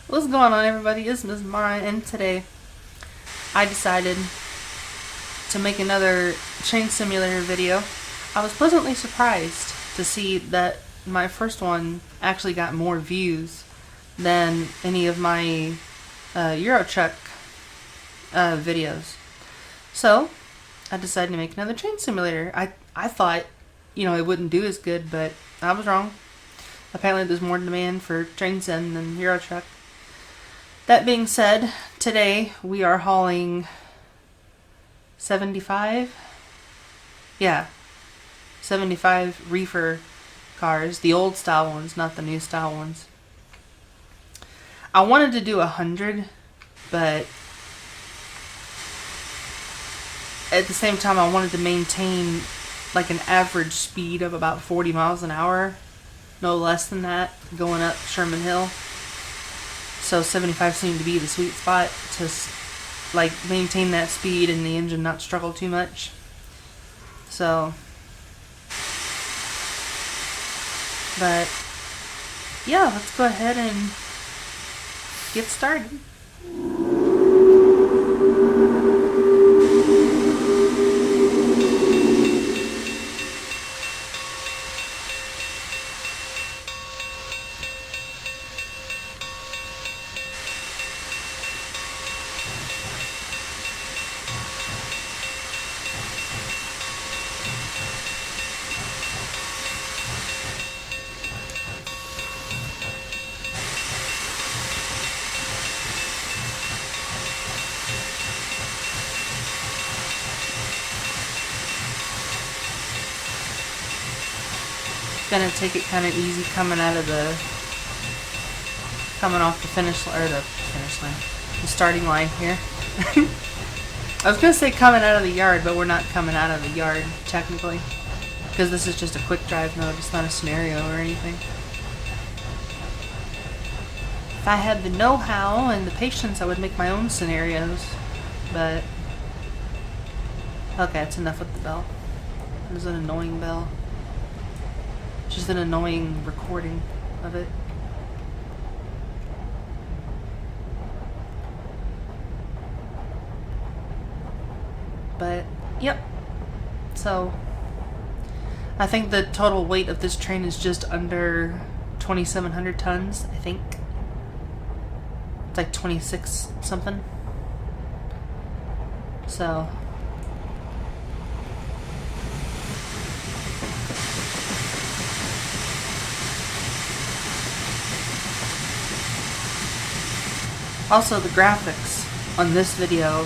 What's going on, everybody? It's Miss Mara, and today I decided to make another train simulator video. I was pleasantly surprised to see that my first one actually got more views than any of my Euro truck videos. So I decided to make another train simulator. I thought, it wouldn't do as good, but I was wrong. Apparently, there's more demand for train sim than Euro truck. That being said, today we are hauling 75? Yeah, 75 reefer cars, the old style ones, not the new style ones. I wanted to do 100, but at the same time I wanted to maintain like an average speed of about 40 miles an hour, no less than that, going up Sherman Hill. So 75 seemed to be the sweet spot to maintain that speed and the engine not struggle too much. So, but yeah, let's go ahead and get started. Gonna take it kind of easy coming off the finish line, the starting line here. I was gonna say coming out of the yard, but we're not coming out of the yard technically, because this is just a quick drive mode. It's not a scenario or anything. If I had the know-how and the patience, I would make my own scenarios, but okay, that's enough with the bell. It was an annoying bell. Just an annoying recording of it. But, yep. So, I think the total weight of this train is just under 2,700 tons, I think. It's like 26 something. So, also, the graphics on this video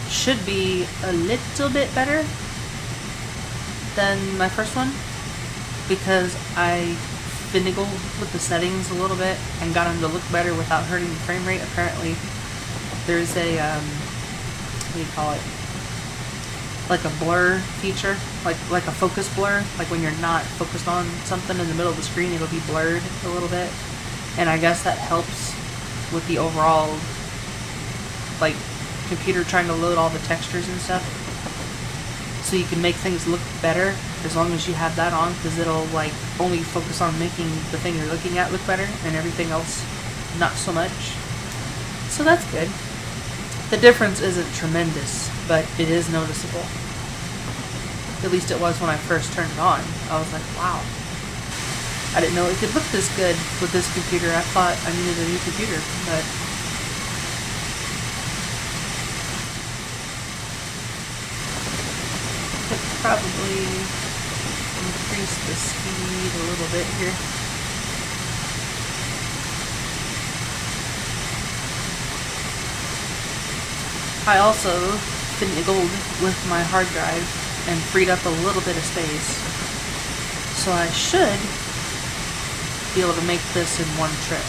should be a little bit better than my first one, because I finagled with the settings a little bit and got them to look better without hurting the frame rate. Apparently, there's a, what do you call it? Like a blur feature, like a focus blur. Like when you're not focused on something in the middle of the screen, it'll be blurred a little bit. And I guess that helps with the overall, like, computer trying to load all the textures and stuff. So you can make things look better as long as you have that on, because it'll, like, only focus on making the thing you're looking at look better, and everything else not so much. So that's good. The difference isn't tremendous, but it is noticeable. At least it was when I first turned it on. I was like, wow. I didn't know it could look this good with this computer. I thought I needed a new computer, but could probably increase the speed a little bit here. I also finagled with my hard drive and freed up a little bit of space, so I should be able to make this in one trip.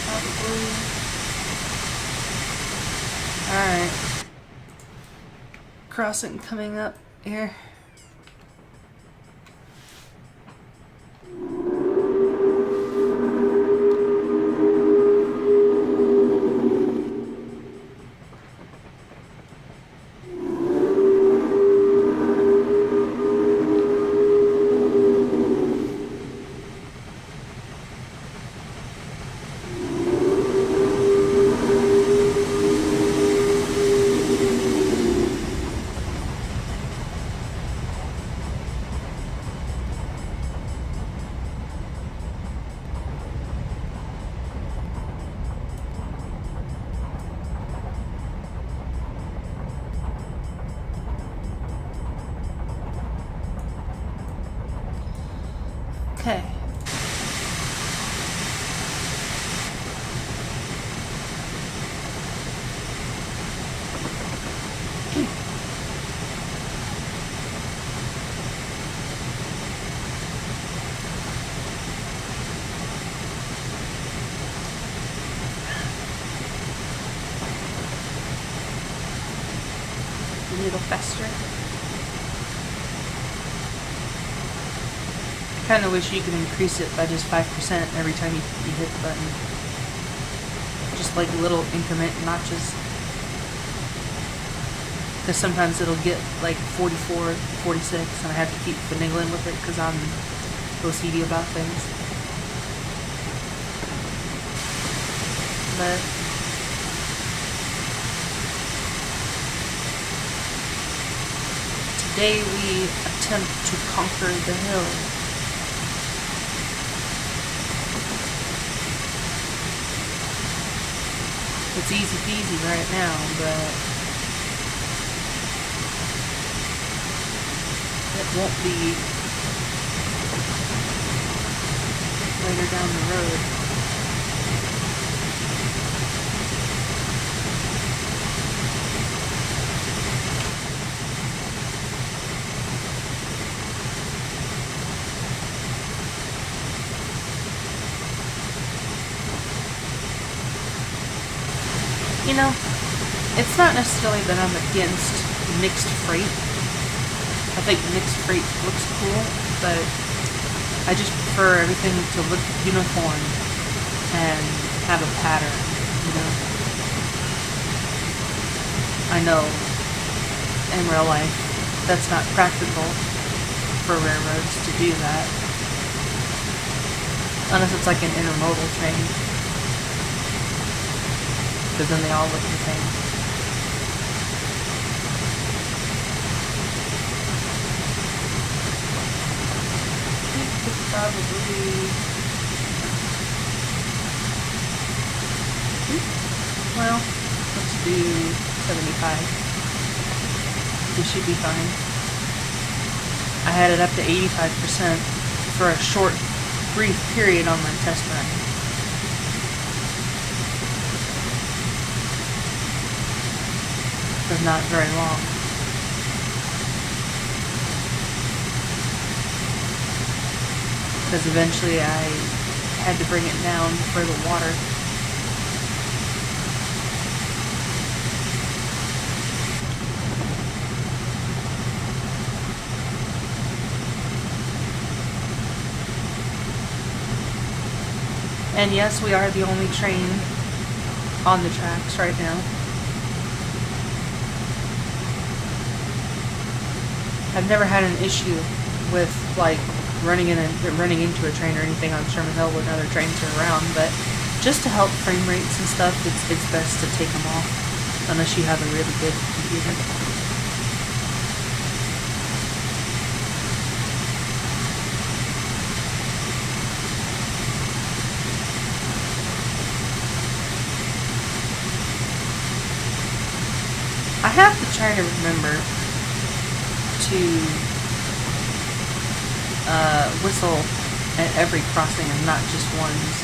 Probably. Alright. Crossing coming up here. Okay. A little faster. I kind of wish you could increase it by just 5% every time you hit the button. Just like little increment notches. Because sometimes it'll get like 44, 46, and I have to keep finagling with it because I'm OCD about things. But today we attempt to conquer the hill. It's easy peasy right now, but it won't be later down the road. You know, it's not necessarily that I'm against mixed freight. I think mixed freight looks cool, but I just prefer everything to look uniform and have a pattern, you know. I know in real life that's not practical for railroads to do that. Unless it's like an intermodal train. Because then they all look the same. I think it's probably... well, let's do 75. This should be fine. I had it up to 85% for a short, brief period on my test run. But not very long. Because eventually I had to bring it down for the water. And yes, we are the only train on the tracks right now. I've never had an issue with like running into a train or anything on Sherman Hill when other trains are around, but just to help frame rates and stuff, it's best to take them off unless you have a really good computer. I have to try to remember to whistle at every crossing and not just ones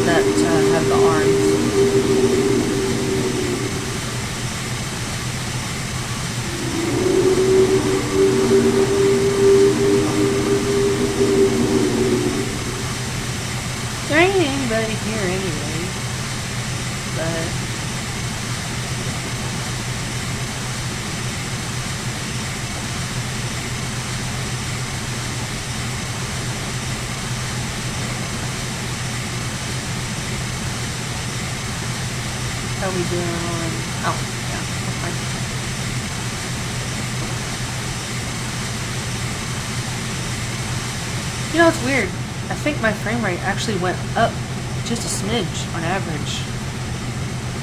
that have the arms. There ain't anybody here anyway, but how we doing on... oh, yeah, that's fine. You know, it's weird. I think my frame rate actually went up just a smidge on average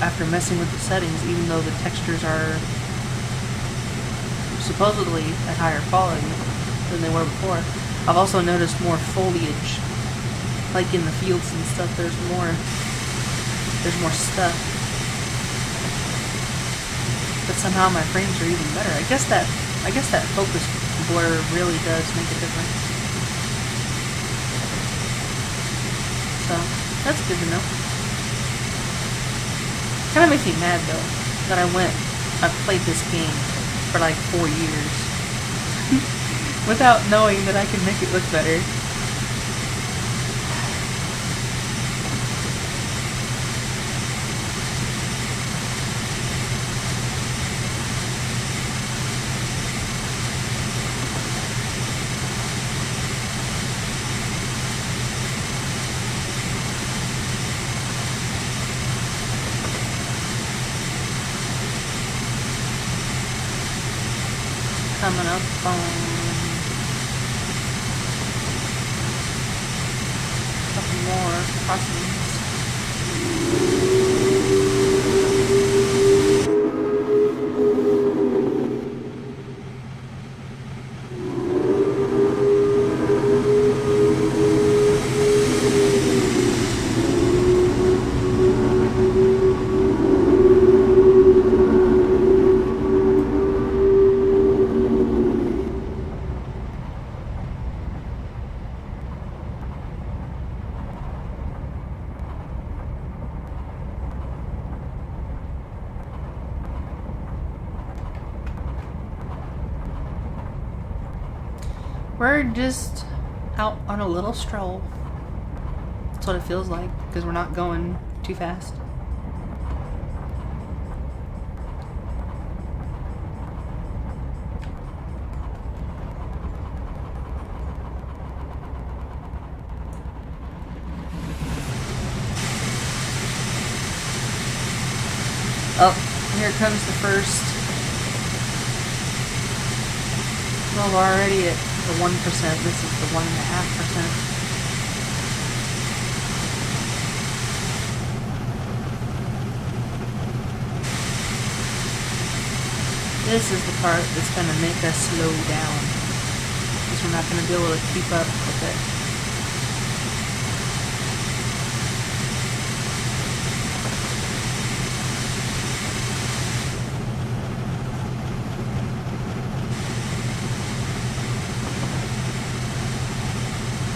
after messing with the settings, even though the textures are supposedly at higher quality than they were before. I've also noticed more foliage, like in the fields and stuff. There's more stuff. But somehow my frames are even better. I guess that focus blur really does make a difference. So, that's good to know. Kind of makes me mad though, that I've played this game for like 4 years without knowing that I can make it look better. Coming up on a couple more crossings. We're just out on a little stroll. That's what it feels like, because we're not going too fast. Oh, here comes the first. Well, we're already at the 1%. This is the 1.5%. This is the part that's going to make us slow down, because we're not going to be able to keep up with it.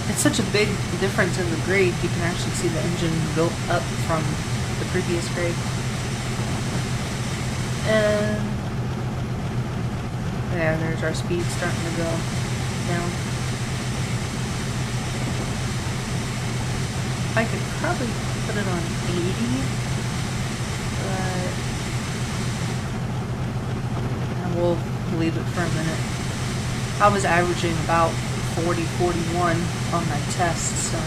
It's such a big difference in the grade, you can actually see the engine built up from the previous grade. And yeah, there's our speed starting to go down. I could probably put it on 80, but we'll leave it for a minute. I was averaging about 40, 41 on my tests, so.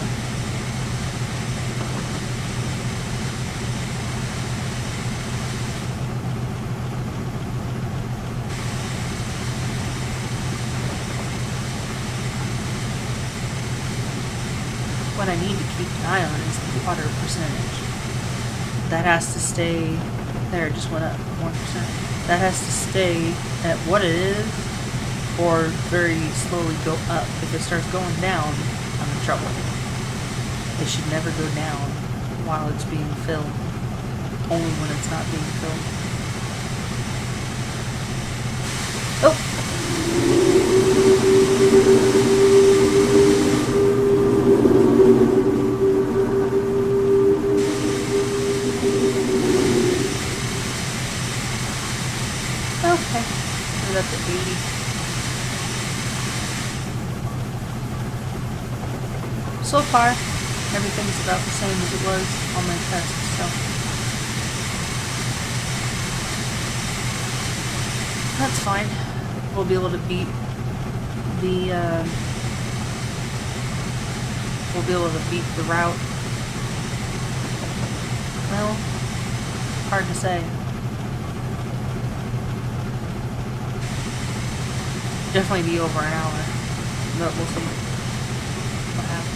What I need to keep an eye on is the water percentage. That has to stay, there it just went up 1%. That has to stay at what it is, or very slowly go up. If it starts going down, I'm in trouble. It should never go down while it's being filled. Only when it's not being filled. Oh! Okay. We're up to 80. So far, everything's about the same as it was on my tests, so. That's fine. We'll be able to beat the, route. Well, hard to say. Definitely be over an hour, but we'll see what happens.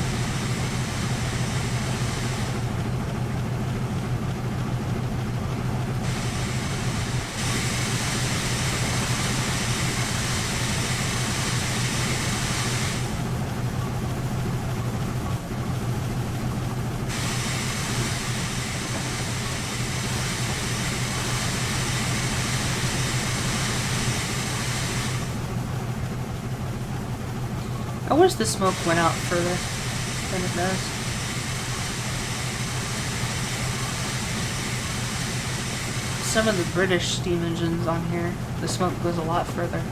wish the smoke went out further than it does. Some of the British steam engines on here, the smoke goes a lot further.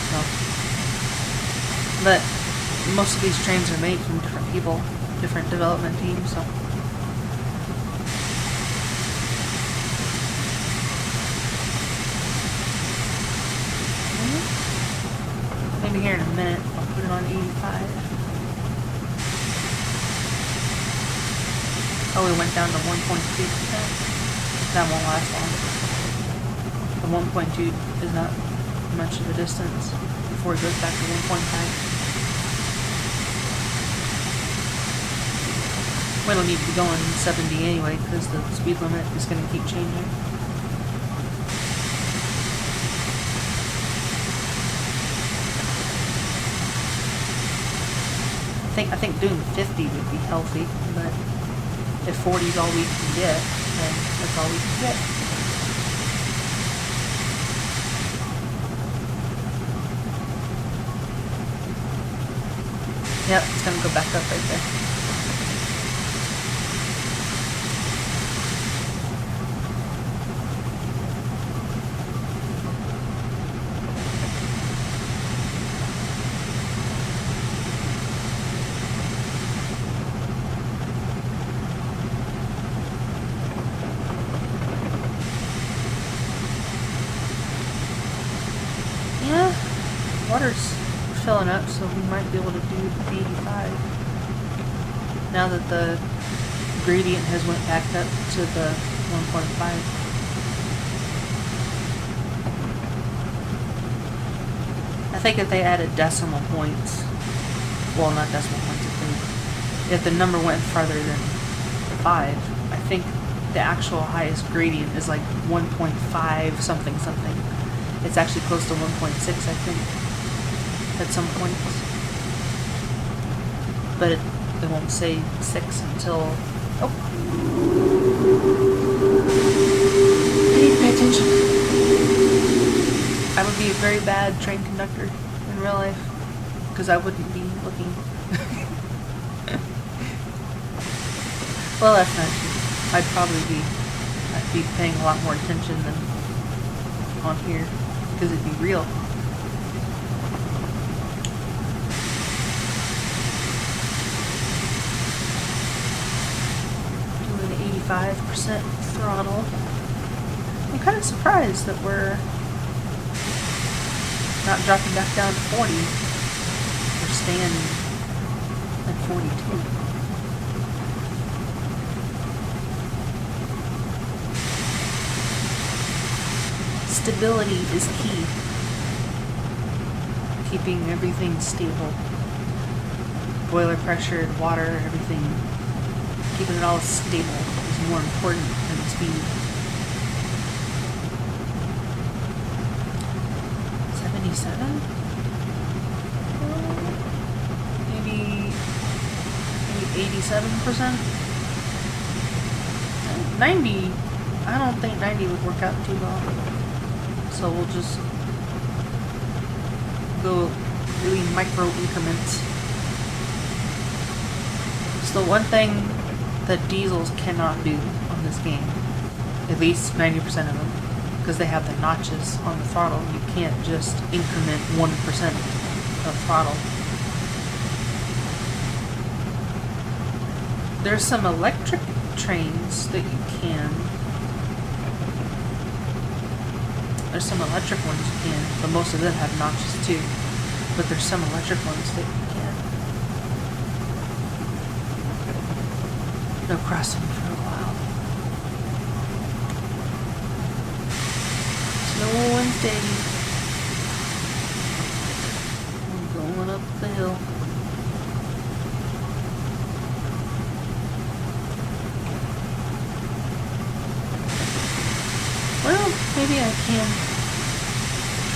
So, but most of these trains are made from different people, different development teams, so. Maybe here in a minute, I'll put it on 85. Oh, we went down to 1.2%. That won't last long. The 1.2 is not much of a distance before it goes back to 1.5. We don't need to be going 70 anyway because the speed limit is going to keep changing. I think doing 50 would be healthy, but if 40 is all we can get, then that's all we can get. Yep, it's gonna go back up right there. Water's filling up, so we might be able to do the 85 now that the gradient has went back up to the 1.5. I think if they added decimal points, well, not decimal points, if the number went farther than 5, I think the actual highest gradient is like 1.5 something something. It's actually close to 1.6, I think, at some points. But it won't say 6 until... Oh! I need to pay attention. I would be a very bad train conductor in real life, because I wouldn't be looking. Well, that's not true. I'd be paying a lot more attention than on here, because it'd be real. Doing 85% throttle. I'm kind of surprised that we're not dropping back down to 40. We're staying at 42. Stability is key. Keeping everything stable. Boiler pressure, water, everything. Keeping it all stable is more important than the speed. 77? Maybe 87%? 90? I don't think 90 would work out too well. So we'll just go really micro increments. It's the one thing that diesels cannot do on this game. At least 90% of them. Because they have the notches on the throttle. You can't just increment 1% of throttle. There's some electric trains that you can. There's some electric ones you can, but most of them have notches too. But there's some electric ones that you can't. No crossing for a while. Slow and steady. I'm going up the hill. Well, maybe I can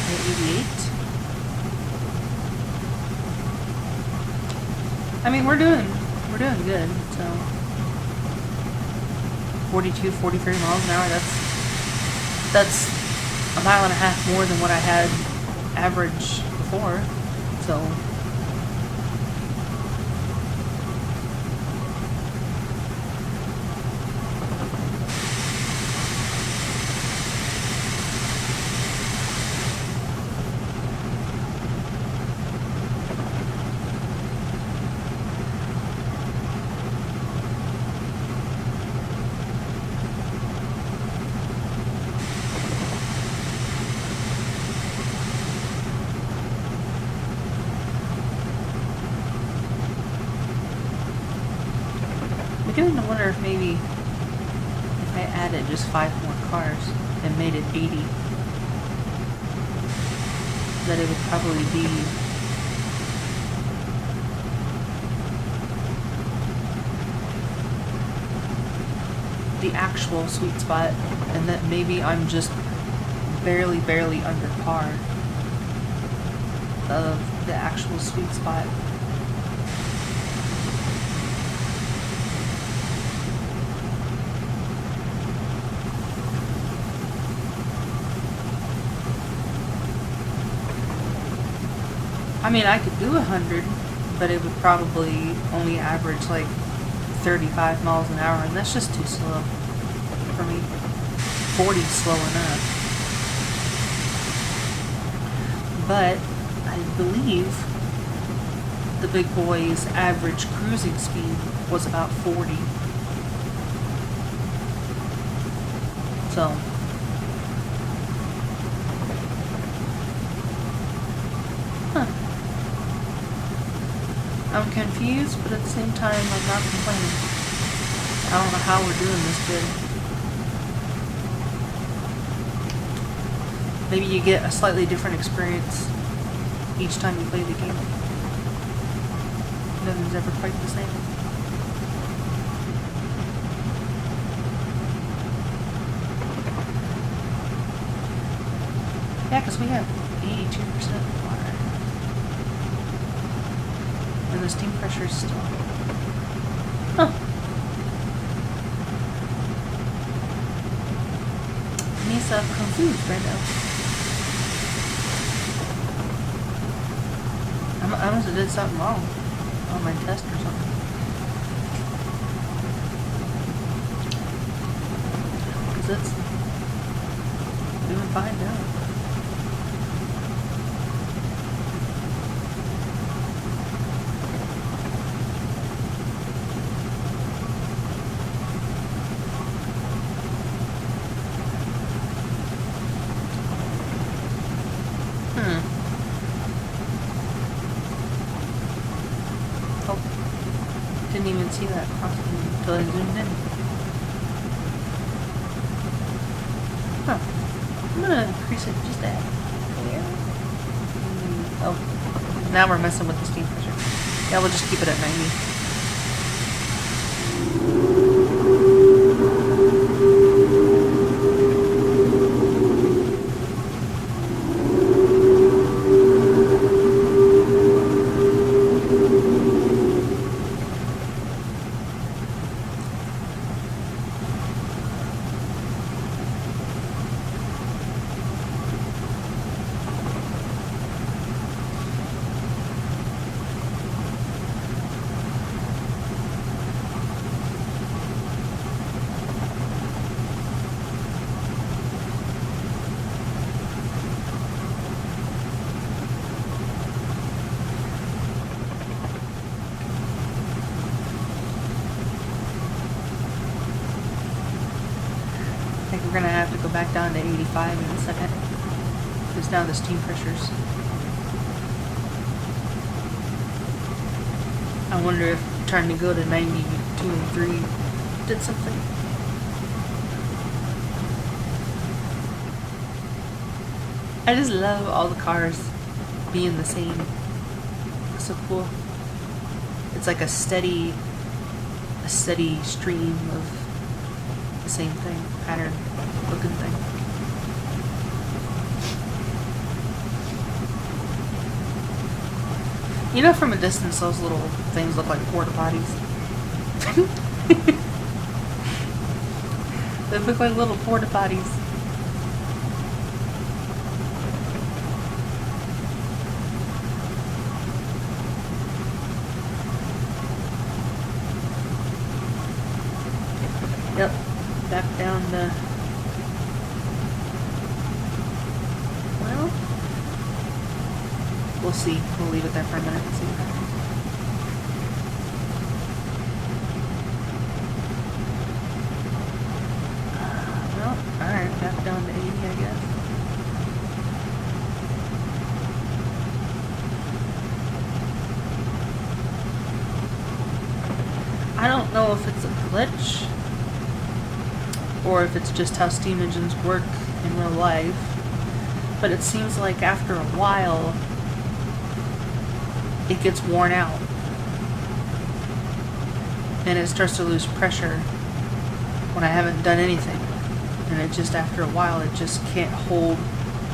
try 88. I mean, we're doing good. So 42, 43 miles an hour. That's a mile and a half more than what I had average before, so. I'm beginning to wonder if maybe if I added just 5 more cars and made it 80, that it would probably be the actual sweet spot, and that maybe I'm just barely under par of the actual sweet spot. I mean, I could do 100, but it would probably only average like 35 miles an hour, and that's just too slow for me. 40's slow enough. But I believe the big boy's average cruising speed was about 40. So. I'm confused, but at the same time, I'm not complaining. I don't know how we're doing this good. Maybe you get a slightly different experience each time you play the game. Nothing's ever quite the same. Yeah, because we have 82% water. And the steam pressure is still. Huh. Needs some confused right now. I must have did something wrong on my test or something. Because it's doing fine now. Didn't even see that crossing until I zoomed in. Huh. I'm gonna increase it just a hair. Oh, now we're messing with the steam pressure. Yeah, we'll just keep it at 90. I think we're gonna have to go back down to 85 in a second. It's down to steam pressures. I wonder if trying to go to 92 and 3 did something. I just love all the cars being the same. It's so cool. It's like a steady stream of the same thing, pattern looking thing. You know, from a distance, those little things look like porta potties. They look like little porta potties. Yep, back down to, well, we'll see. We'll leave it there for a minute and see what happens. Well, alright, back down to 80, I guess. I don't know if it's a glitch or if it's just how steam engines work in real life, but it seems like after a while it gets worn out and it starts to lose pressure when I haven't done anything, and it just, after a while, it just can't hold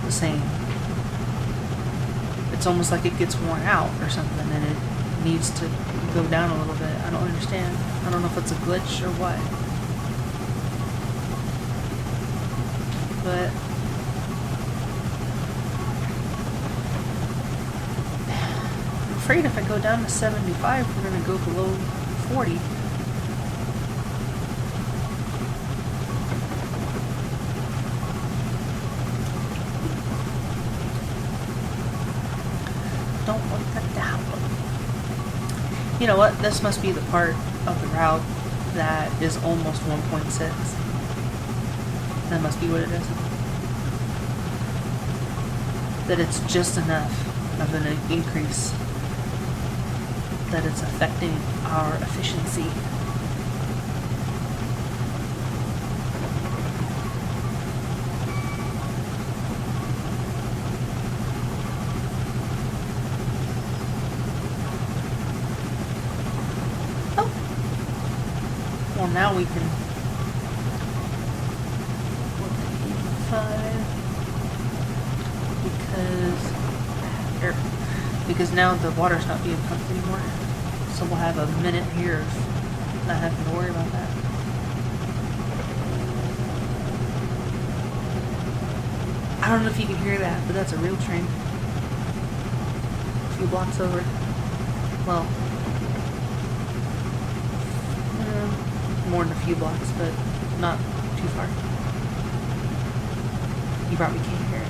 the same. It's almost like it gets worn out or something, and it needs to go down a little bit. I don't understand. I don't know if it's a glitch or what. But I'm afraid if I go down to 75, we're going to go below 40. Don't want that to happen. You know what? This must be the part of the route that is almost 1.6. That must be what it is. That it's just enough of an increase that it's affecting our efficiency. Well, now we can look at 85 because now the water's not being pumped anymore. So we'll have a minute here of not having to worry about that. I don't know if you can hear that, but that's a real train. A few blocks over. Well, more than a few blocks, but not too far. You probably can't hear it.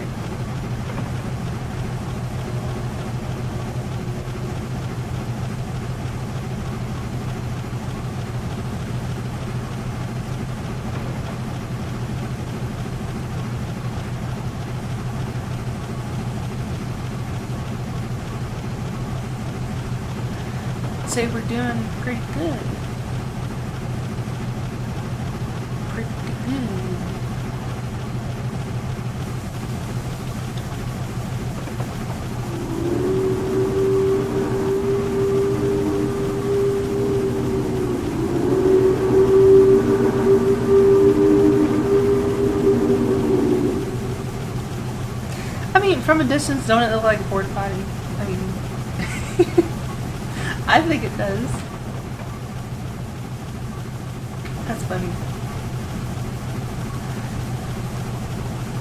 I'd say we're doing pretty good. From a distance, don't it look like a porta potty? I mean, I think it does. That's funny.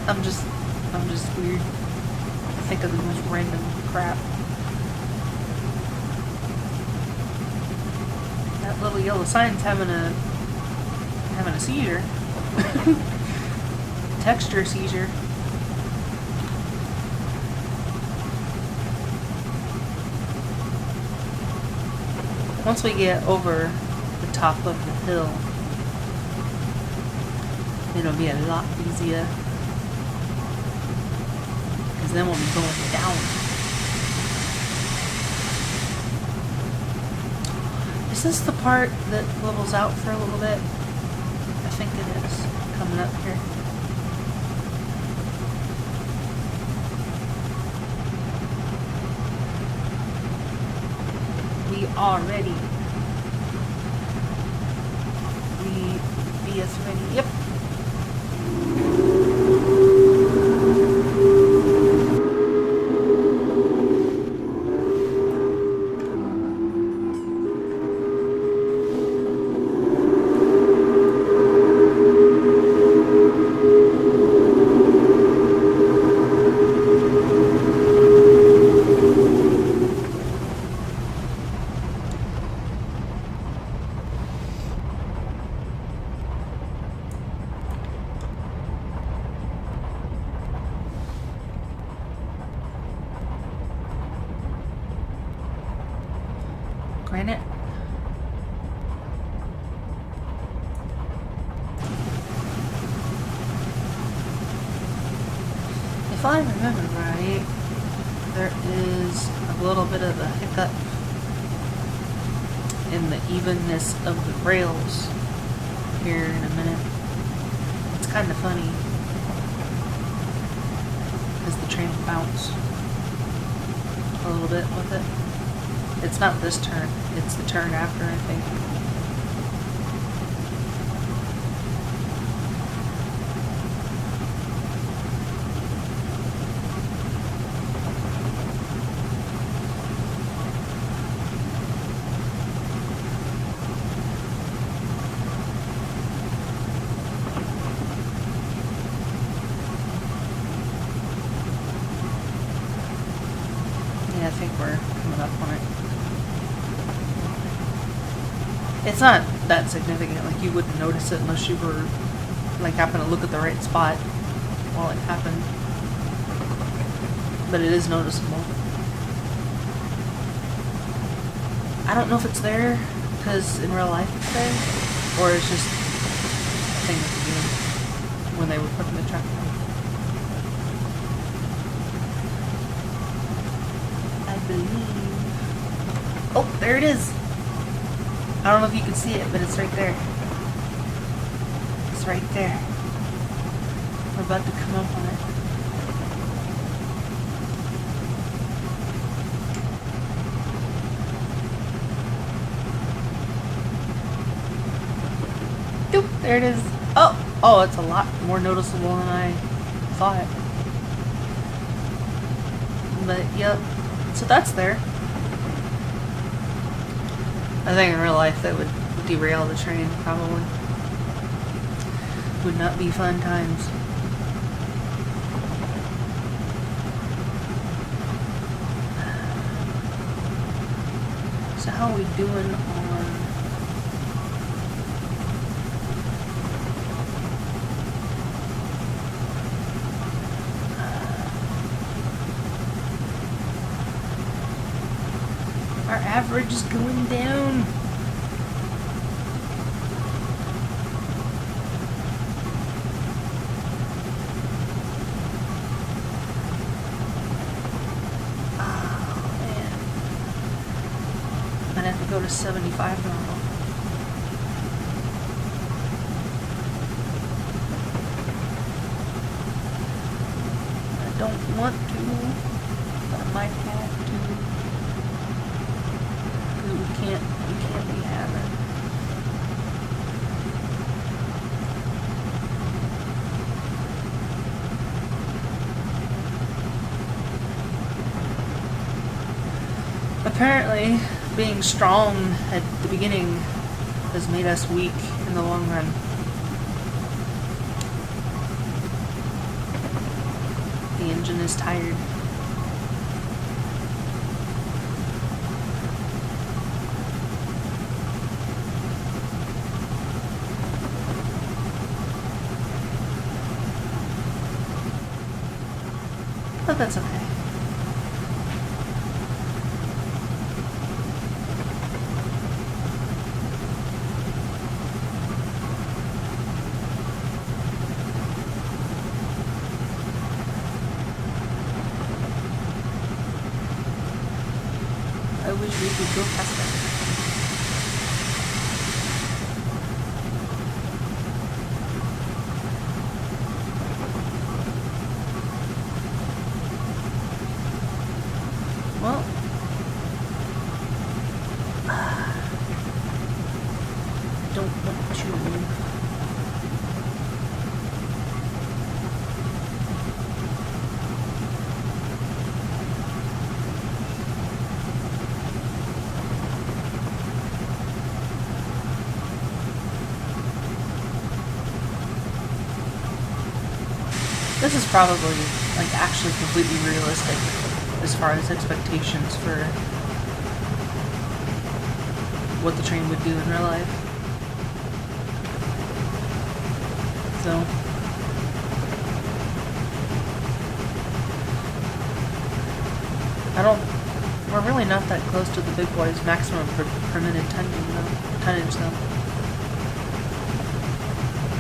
I'm just weird. I think of the most random crap. That little yellow sign's having a seizure. Texture seizure. Once we get over the top of the hill, it'll be a lot easier. Because then we'll be going down. Is this the part that levels out for a little bit? I think it is. Coming up here. We are ready. BS ready. Yep. If I remember right, there is a little bit of a hiccup in the evenness of the rails here in a minute. It's kind of funny because the train will bounce a little bit with it. It's not this turn, it's the turn after, I think. I think we're coming up on it. It's not that significant, like you wouldn't notice it unless you were like happen to look at the right spot while it happened. But it is noticeable. I don't know if it's there because in real life it's there, or it's just a thing at the beginning when they were putting the track on. Oh, there it is. I don't know if you can see it, but it's right there. It's right there. We're about to come up on it. Doop, there it is. Oh, it's a lot more noticeable than I thought. But, yep. So that's there. I think in real life that would derail the train, probably. Would not be fun times. So how are we doing on... Our average is going down. Oh, man. I'd have to go to 75 normal. I don't want to, but I might have to. We can't be having. Apparently, being strong at the beginning has made us weak in the long run. The engine is tired. But that's okay. I wish we could go faster. Well, don't want to. This is probably like actually completely realistic as far as expectations for what the train would do in real life. So we're really not that close to the big boys' maximum per minute tonnage though.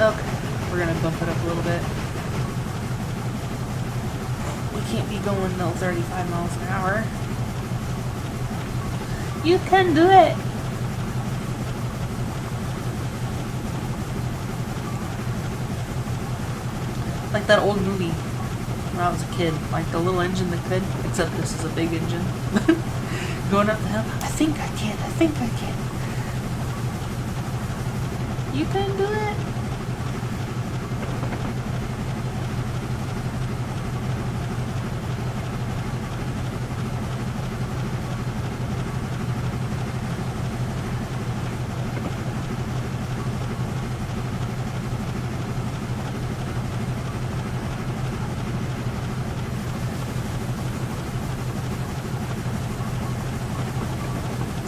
Okay, we're gonna bump it up a little bit. can't be going no 35 miles an hour. You can do it! Like that old movie when I was a kid, like the little engine that could, except this is a big engine. Going up the hill. I think I can. You can do it.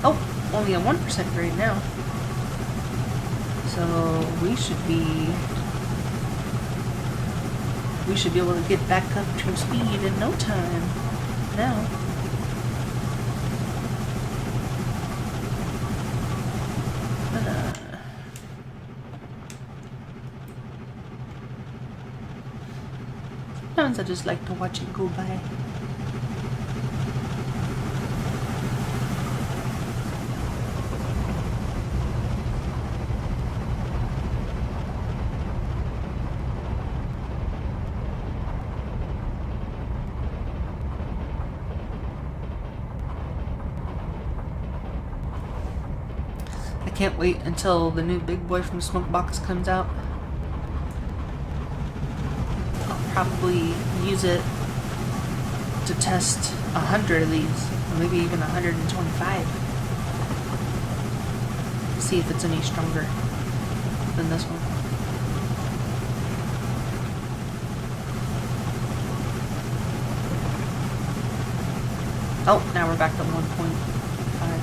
Oh, only a 1% grade now. So we should be able to get back up to speed in no time now. But, sometimes I just like to watch it go by. I can't wait until the new big boy from Smokebox comes out. I'll probably use it to test 100 of these, or maybe even 125. See if it's any stronger than this one. Oh, now we're back to 1.5.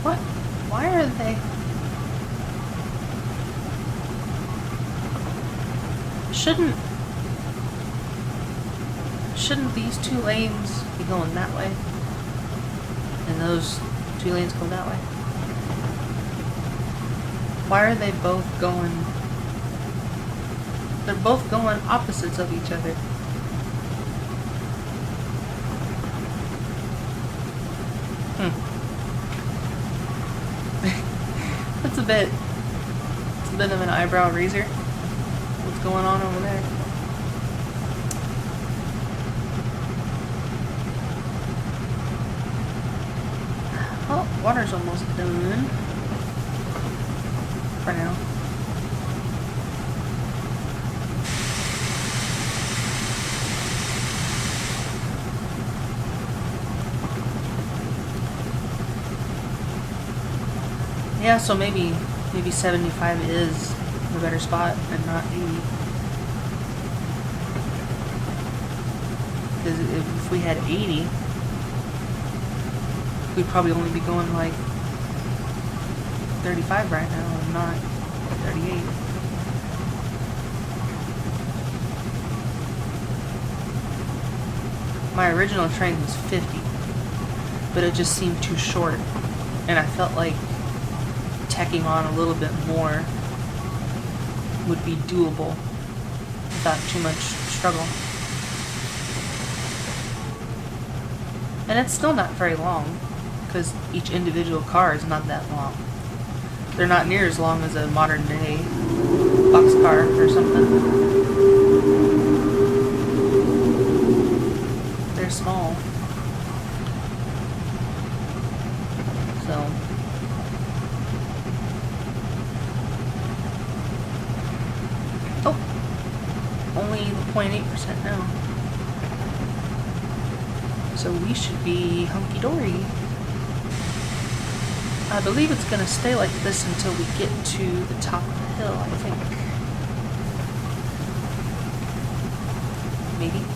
What? Why are they? Shouldn't these two lanes be going that way? And those two lanes go that way? Why are they both going? They're both going opposites of each other. It's a bit of an eyebrow raiser. What's going on over there? Oh, water's almost done. For now. Yeah, so maybe 75 is the better spot and not 80. Because if we had 80, we'd probably only be going like 35 right now and not 38. My original train was 50, but it just seemed too short, and I felt like tacking on a little bit more would be doable without too much struggle. And it's still not very long, because each individual car is not that long. They're not near as long as a modern day boxcar or something. They're small. So only 0.8% now. So we should be hunky-dory. I believe it's going to stay like this until we get to the top of the hill, I think. Maybe.